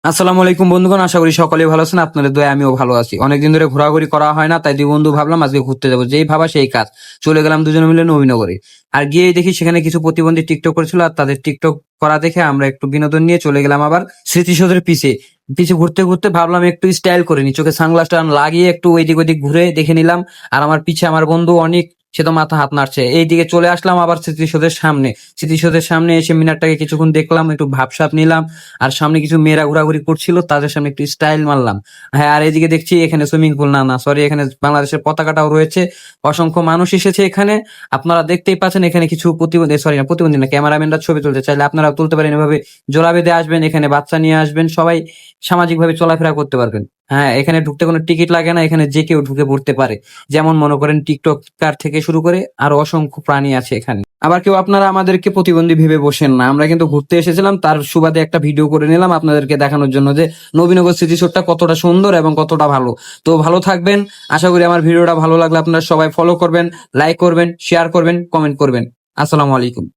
আসসালামু আলাইকুম বন্ধুগণ, আশা করি সকলেই ভালো আছেন। আপনাদের দয়ায় আমিও ভালো আছি। অনেকদিন ধরে ঘোরাঘুরি করা হয় না, তাই দুই বন্ধু ভাবলাম আজকে ঘুরতে যাবো। যেই ভাবা সেই কাজ, চলে গেলাম দুজনে মিলে নবীনগরে। আর গিয়ে দেখি সেখানে কিছু প্রতিবন্ধী টিকটক করেছিল, আর তাদের টিকটক করা দেখে আমরা একটু বিনোদন নিয়ে চলে গেলাম আবার স্মৃতিসৌধের পিছে পিছে ঘুরতে ঘুরতে ভাবলাম একটু স্টাইল করে নি, চোখে সানগ্লাসটা লাগিয়ে একটু ওইদিক ওইদিক ঘুরে দেখে নিলাম। আর আমার পিছে আমার বন্ধু অনেক, সে তো মাথা হাত নাড়ছে। এইদিকে চলে আসলাম আবার স্মৃতিসৌধের সামনে। স্মৃতিসৌধের সামনে এসে মিনারটাকে কিছুক্ষণ দেখলাম, একটু ভাবসাব নিলাম। আর সামনে কিছু মেয়েরা ঘোরাঘুরি করছিল, তাদের সামনে একটু স্টাইল মারলাম। হ্যাঁ, আর এদিকে দেখছি এখানে সুইমিং পুল, না না সরি, এখানে বাংলাদেশের পতাকাটাও রয়েছে। অসংখ্য মানুষ এসেছে এখানে। আপনারা দেখতেই পাচ্ছেন এখানে কিছু প্রতিবন্ধী, সরি না প্রতিবন্ধী না, ক্যামেরাম্যানরা ছবি তুলতে চাইলে আপনারা তুলতে পারেন। এভাবে জোড়া বেঁধে আসবেন, এখানে বাচ্চা নিয়ে আসবেন, সবাই সামাজিক ভাবে চলাফেরা করতে পারবেন। হ্যাঁ, এখানে ঢুকতে কোনো টিকিট লাগে না, এখানে যে কেউ ঢুকে পড়তে পারে। যেমন মনে করেন টিকটকার থেকে শুরু করে আরো অসংখ্য প্রাণী আছে এখানে। আবার কেউ আপনারা আমাদেরকে প্রতিবন্ধী ভেবে বসেন না, আমরা কিন্তু ঘুরতে এসেছিলাম, তার সুবাদে একটা ভিডিও করে নিলাম আপনাদেরকে দেখানোর জন্য যে নবীনগর স্মৃতিসৌধটা কতটা সুন্দর এবং কতটা ভালো। তো ভালো থাকবেন। আশা করি আমার ভিডিওটা ভালো লাগলে আপনারা সবাই ফলো করবেন, লাইক করবেন, শেয়ার করবেন, কমেন্ট করবেন। আসসালামু আলাইকুম।